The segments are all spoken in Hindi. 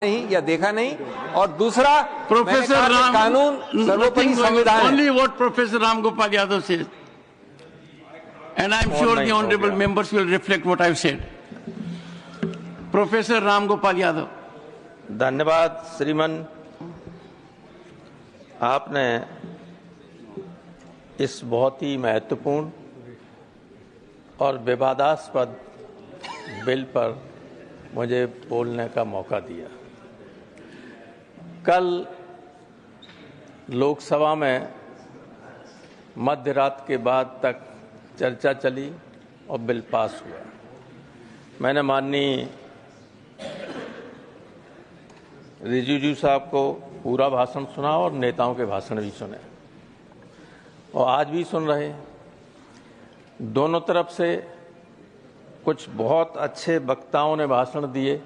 नहीं या देखा नहीं। और दूसरा, प्रोफेसर राम, कानून सर्वोपरि संविधान है। only what Professor Ram Gopal Yadav says, and I'm sure the honorable members will reflect what I've said. Professor Ram Gopal Yadav. धन्यवाद श्रीमान, आपने इस बहुत ही महत्वपूर्ण और विवादास्पद बिल पर मुझे बोलने का मौका दिया। कल लोकसभा में मध्य रात के बाद तक चर्चा चली और बिल पास हुआ। मैंने माननीय रिजिजू साहब को पूरा भाषण सुना और नेताओं के भाषण भी सुने और आज भी सुन रहे हैं। दोनों तरफ से कुछ बहुत अच्छे वक्ताओं ने भाषण दिए।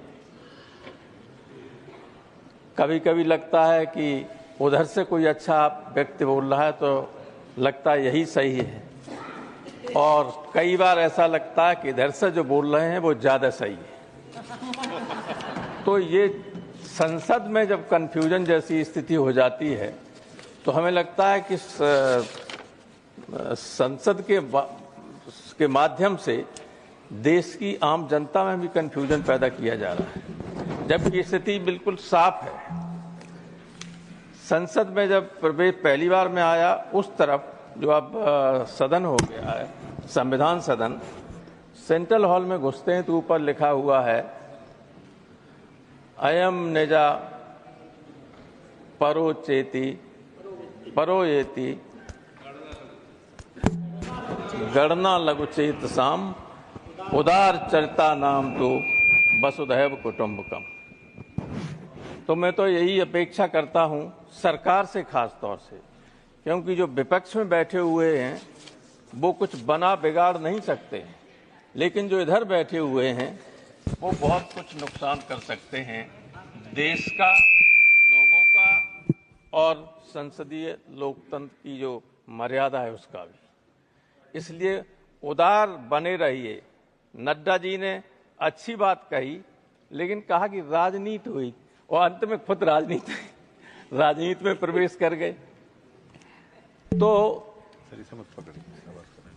कभी कभी लगता है कि उधर से कोई अच्छा व्यक्ति बोल रहा है तो लगता है यही सही है, और कई बार ऐसा लगता है कि इधर से जो बोल रहे हैं वो ज़्यादा सही है। तो ये संसद में जब कन्फ्यूजन जैसी स्थिति हो जाती है तो हमें लगता है कि संसद के माध्यम से देश की आम जनता में भी कन्फ्यूजन पैदा किया जा रहा है, जबकि स्थिति बिल्कुल साफ है। संसद में जब प्रवेश पहली बार में आया, उस तरफ जो अब सदन हो गया है, संविधान सदन, सेंट्रल हॉल में घुसते हैं तो ऊपर लिखा हुआ है अयम निजा परोचेति परोयेति गणना लघुचेत साम उदार चरिता नाम तो वसुधैव कुटुंबकम। तो मैं तो यही अपेक्षा करता हूं सरकार से, खास तौर से, क्योंकि जो विपक्ष में बैठे हुए हैं वो कुछ बना बिगाड़ नहीं सकते, लेकिन जो इधर बैठे हुए हैं वो बहुत कुछ नुकसान कर सकते हैं देश का, लोगों का और संसदीय लोकतंत्र की जो मर्यादा है उसका भी। इसलिए उदार बने रहिए। नड्डा जी ने अच्छी बात कही, लेकिन कहा कि राजनीति हुई और अंत में खुद राजनीति में प्रवेश कर गए। तो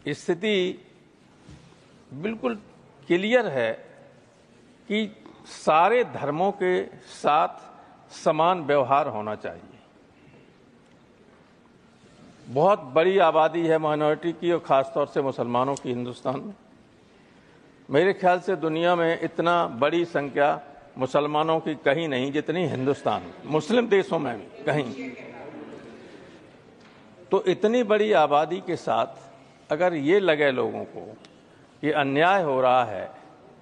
स्थिति बिल्कुल क्लियर है कि सारे धर्मों के साथ समान व्यवहार होना चाहिए। बहुत बड़ी आबादी है माइनॉरिटी की, और खासतौर से मुसलमानों की हिंदुस्तान में। मेरे ख्याल से दुनिया में इतना बड़ी संख्या मुसलमानों की कहीं नहीं जितनी हिंदुस्तान में, मुस्लिम देशों में भी कहीं। तो इतनी बड़ी आबादी के साथ अगर ये लगे लोगों को कि अन्याय हो रहा है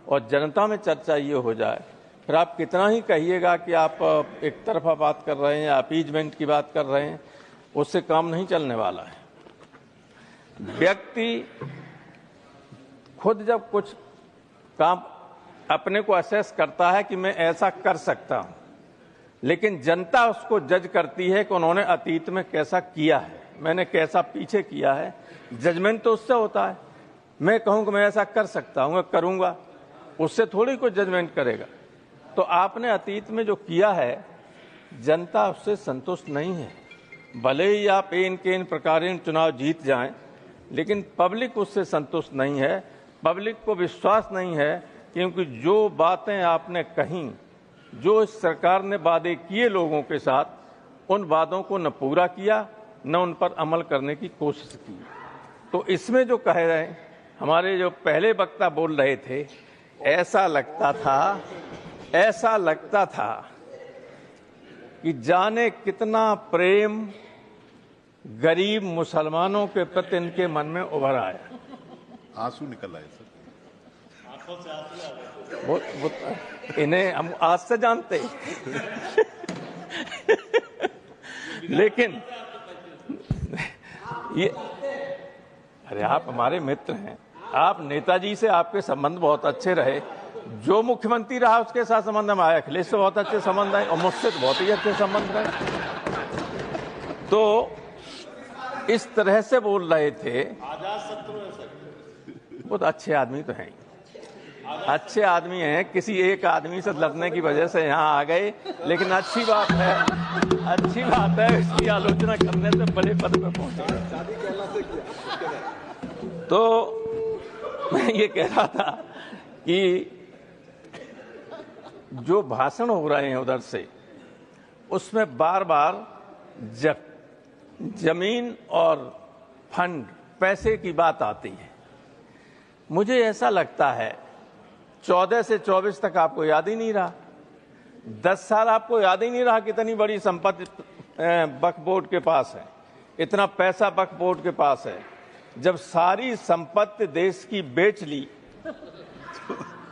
और जनता में चर्चा ये हो जाए, फिर आप कितना ही कहिएगा कि आप एक तरफा बात कर रहे हैं या अपीजमेंट की बात कर रहे हैं, उससे काम नहीं चलने वाला है। व्यक्ति खुद जब कुछ काम अपने को असेस करता है कि मैं ऐसा कर सकता हूं, लेकिन जनता उसको जज करती है कि उन्होंने अतीत में कैसा किया है, मैंने कैसा पीछे किया है। जजमेंट तो उससे होता है। मैं कहूं कि मैं ऐसा कर सकता हूं, करूंगा, उससे थोड़ी कोई जजमेंट करेगा। तो आपने अतीत में जो किया है, जनता उससे संतुष्ट नहीं है। भले ही आप इन के इन प्रकारेण चुनाव जीत जाएं, लेकिन पब्लिक उससे संतुष्ट नहीं है। पब्लिक को विश्वास नहीं है, क्योंकि जो बातें आपने कहीं, जो इस सरकार ने वादे किए लोगों के साथ, उन वादों को न पूरा किया न उन पर अमल करने की कोशिश की। तो इसमें जो कह रहे हैं, हमारे जो पहले वक्ता बोल रहे थे, ऐसा लगता था कि जाने कितना प्रेम गरीब मुसलमानों के प्रति इनके मन में उभर आया। आंसू निकल आए सर, इन्हें हम आज से जानते लेकिन ये, अरे आप हमारे मित्र हैं, आप नेताजी से आपके संबंध बहुत अच्छे रहे। जो मुख्यमंत्री रहा उसके साथ संबंध में आए, अखिलेश से बहुत अच्छे संबंध रहे और मुझसे तो बहुत ही अच्छे संबंध रहे। तो इस तरह से बोल रहे थे, बहुत अच्छे आदमी तो हैं। अच्छे आदमी हैं, किसी एक आदमी से लड़ने की वजह से यहाँ आ गए, लेकिन अच्छी बात है इसकी आलोचना करने से बड़े पद पर पहुंचे। तो मैं ये कह रहा था कि जो भाषण हो रहे हैं उधर से, उसमें बार बार जमीन और फंड, पैसे की बात आती है। मुझे ऐसा लगता है 14 से 24 तक आपको याद ही नहीं रहा, 10 साल आपको याद ही नहीं रहा कितनी बड़ी संपत्ति वक्फ बोर्ड के पास है, इतना पैसा वक्फ बोर्ड के पास है। जब सारी संपत्ति देश की बेच ली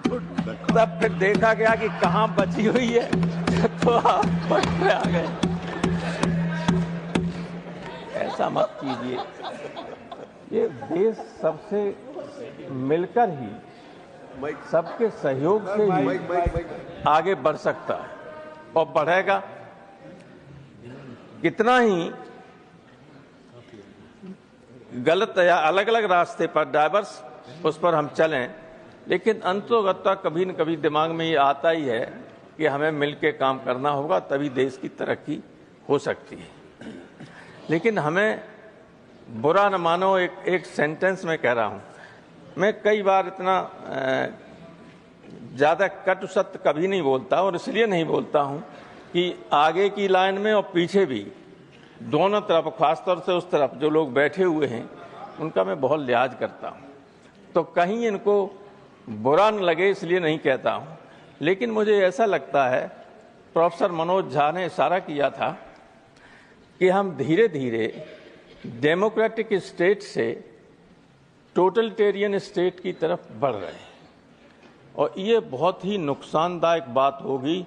तब फिर देखा गया कि कहां बची हुई है, तो आप वक्त पे आ गए। ऐसा मत कीजिए, ये देश सबसे मिलकर ही, सबके सहयोग से ही आगे बढ़ सकता है और बढ़ेगा। कितना ही गलत या अलग अलग रास्ते पर डाइवर्स उस पर हम चलें, लेकिन अंततोगत्वा कभी न कभी दिमाग में ये आता ही है कि हमें मिलकर काम करना होगा, तभी देश की तरक्की हो सकती है। लेकिन हमें बुरा न मानो, एक सेंटेंस में कह रहा हूं, मैं कई बार इतना ज़्यादा कटु सत्य कभी नहीं बोलता, और इसलिए नहीं बोलता हूं कि आगे की लाइन में और पीछे भी दोनों तरफ, खासतौर से उस तरफ जो लोग बैठे हुए हैं, उनका मैं बहुत लिहाज करता हूं, तो कहीं इनको बुरा न लगे इसलिए नहीं कहता हूं। लेकिन मुझे ऐसा लगता है, प्रोफेसर मनोज झा ने इशारा किया था कि हम धीरे धीरे डेमोक्रेटिक स्टेट से टोटलिटेरियन स्टेट की तरफ बढ़ रहे हैं, और ये बहुत ही नुकसानदायक बात होगी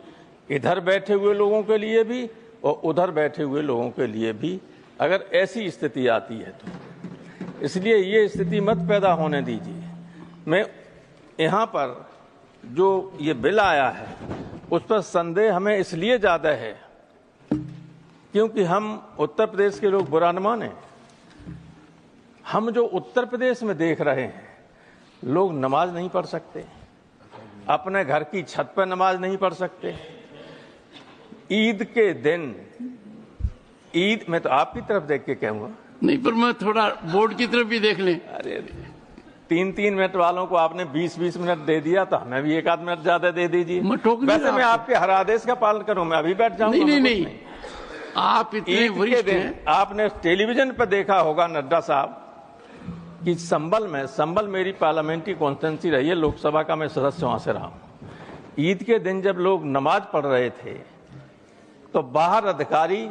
इधर बैठे हुए लोगों के लिए भी और उधर बैठे हुए लोगों के लिए भी, अगर ऐसी स्थिति आती है तो। इसलिए ये स्थिति मत पैदा होने दीजिए। मैं यहाँ पर जो ये बिल आया है उस पर संदेह हमें इसलिए ज़्यादा है क्योंकि हम उत्तर प्रदेश के लोग बुरा न माने, हम जो उत्तर प्रदेश में देख रहे हैं, लोग नमाज नहीं पढ़ सकते, अपने घर की छत पर नमाज नहीं पढ़ सकते। ईद के दिन, ईद, मैं तो आपकी तरफ देख के कहूंगा, नहीं पर मैं थोड़ा बोर्ड की तरफ भी देख लें। अरे 3-3 मिनट वालों को आपने 20-20 मिनट दे दिया, तो हमें भी 1 आध मिनट ज्यादा दे दीजिए। वैसे मैं आपके हर आदेश का पालन करूं, मैं अभी बैठ जाऊंगा। नहीं, आप इतने वरिष्ठ हैं। आपने टेलीविजन पर देखा होगा नड्डा साहब कि संबल मेरी पार्लियामेंट्री कॉन्स्टिट्यूंसी रही है, लोकसभा का मैं सदस्य वहां से रहा हूं। ईद के दिन जब लोग नमाज पढ़ रहे थे तो बाहर अधिकारी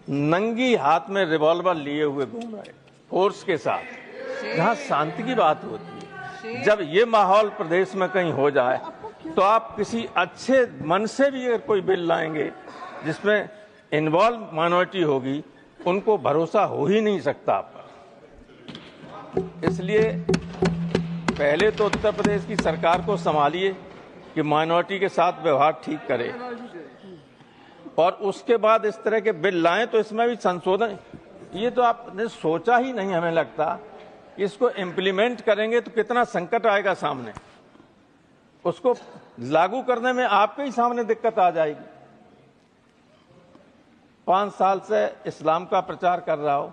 नंगी हाथ में रिवॉल्वर लिए हुए घूम रहे, फोर्स के साथ। जहां शांति की बात होती है, जब ये माहौल प्रदेश में कहीं हो जाए तो आप किसी अच्छे मन से भी अगर कोई बिल लाएंगे जिसमें इन्वॉल्व माइनॉरिटी होगी, उनको भरोसा हो ही नहीं सकता आप पर। इसलिए पहले तो उत्तर प्रदेश की सरकार को संभालिए कि माइनॉरिटी के साथ व्यवहार ठीक करे, और उसके बाद इस तरह के बिल लाएं तो इसमें भी संशोधन। ये तो आपने सोचा ही नहीं, हमें लगता इसको इम्प्लीमेंट करेंगे तो कितना संकट आएगा सामने, उसको लागू करने में आपके ही सामने दिक्कत आ जाएगी। 5 साल से इस्लाम का प्रचार कर रहा हो,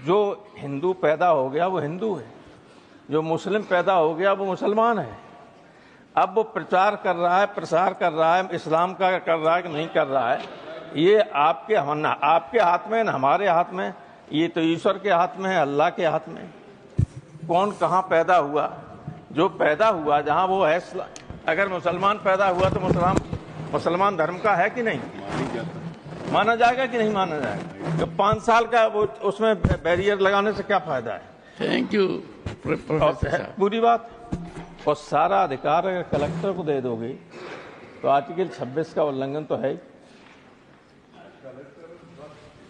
जो हिंदू पैदा हो गया वो हिंदू है, जो मुस्लिम पैदा हो गया वो मुसलमान है। अब वो प्रचार कर रहा है, प्रसार कर रहा है, इस्लाम का कर रहा है कि नहीं कर रहा है, ये आपके हाथ में, न हमारे हाथ में, ये तो ईश्वर के हाथ में है, अल्लाह के हाथ में। कौन कहाँ पैदा हुआ, जो पैदा हुआ जहाँ वो है, अगर मुसलमान पैदा हुआ तो मुसलमान धर्म का है कि नहीं, माना जाएगा कि नहीं माना जाएगा। तो 5 साल का वो उसमें बैरियर लगाने से क्या फायदा है। थैंक यू पूरी बात। और सारा अधिकार अगर कलेक्टर को दे दोगे तो आर्टिकल 26 का उल्लंघन तो है ही।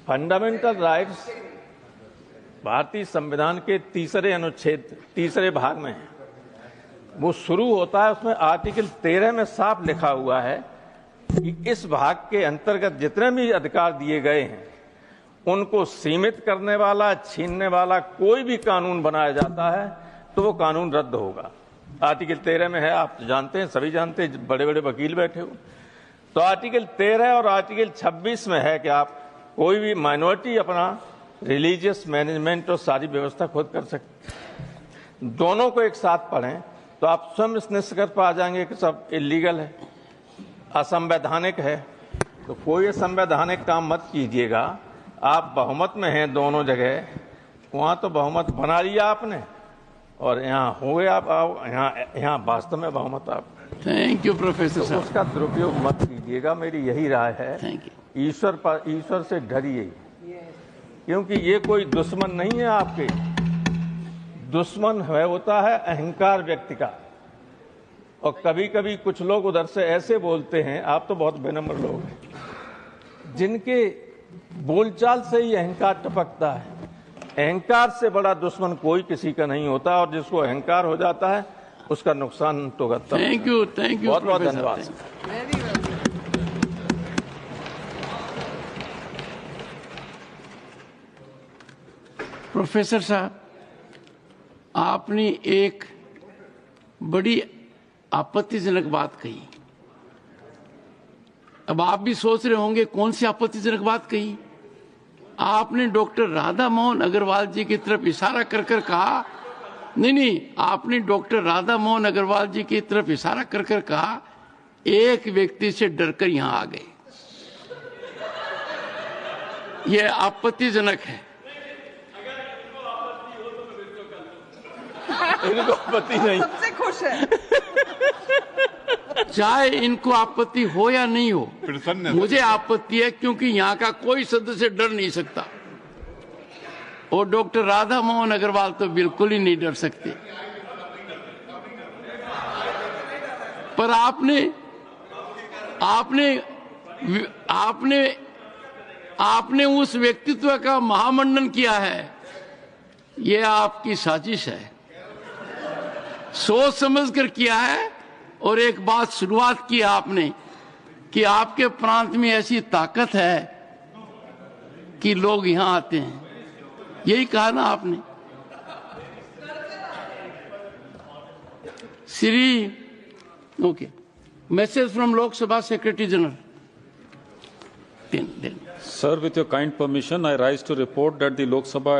फंडामेंटल राइट्स भारतीय संविधान के 3रे अनुच्छेद 3रे भाग में है, वो शुरू होता है, उसमें आर्टिकल 13 में साफ लिखा हुआ है कि इस भाग के अंतर्गत जितने भी अधिकार दिए गए हैं उनको सीमित करने वाला, छीनने वाला कोई भी कानून बनाया जाता है तो वो कानून रद्द होगा। आर्टिकल 13 में है, आप जानते हैं, सभी जानते हैं, बड़े बड़े वकील बैठे हो। तो आर्टिकल 13 और आर्टिकल 26 में है कि आप कोई भी माइनॉरिटी अपना रिलीजियस मैनेजमेंट और सारी व्यवस्था खुद कर सकते। दोनों को एक साथ पढ़ें तो आप स्वयं इस निष्कर्ष पर आ जाएंगे कि सब इलीगल है, असंवैधानिक है। तो कोई असंवैधानिक काम मत कीजिएगा। आप बहुमत में हैं दोनों जगह, वहां तो बहुमत बना लिया आपने और यहाँ हो गए आप, यहाँ वास्तव में बहुमत आप। थैंक यू प्रोफेसर तो साहब। उसका दुरुपयोग मत कीजिएगा, मेरी यही राय है। Thank you. ईश्वर से डरिए, क्योंकि ये कोई दुश्मन नहीं है आपके। दुश्मन है होता है अहंकार व्यक्ति का। और कभी कभी कुछ लोग उधर से ऐसे बोलते हैं, आप तो बहुत विनम्र लोग हैं, जिनके बोलचाल से ही अहंकार टपकता है। अहंकार से बड़ा दुश्मन कोई किसी का नहीं होता, और जिसको अहंकार हो जाता है उसका नुकसान तो करता है। Thank you, thank you. बहुत बहुत धन्यवाद। प्रोफेसर साहब, आपने एक बड़ी आपत्तिजनक बात कही। अब आप भी सोच रहे होंगे कौन सी आपत्तिजनक बात कही। आपने डॉक्टर राधा मोहन अग्रवाल जी की तरफ इशारा कर कर कहा, नहीं, आपने डॉक्टर राधा मोहन अग्रवाल जी की तरफ इशारा कर कर कहा, एक व्यक्ति से डरकर यहां आ गए। यह आपत्तिजनक है। इनको आपत्ति नहीं, सबसे खुश है। चाहे इनको आपत्ति हो या नहीं हो, प्रसन्न है। मुझे आपत्ति है, क्योंकि यहाँ का कोई सदस्य डर नहीं सकता, और डॉक्टर राधा मोहन अग्रवाल तो बिल्कुल ही नहीं डर सकते। पर आपने उस व्यक्तित्व का महामंडन किया है। यह आपकी साजिश है, सोच समझकर किया है। और एक बात शुरुआत की आपने कि आपके प्रांत में ऐसी ताकत है कि लोग यहां आते हैं, यही कहा ना आपने। ओके, मैसेज फ्रॉम लोक सभा secretary general. Sir, with your kind permission, I rise to report that the Lok Sabha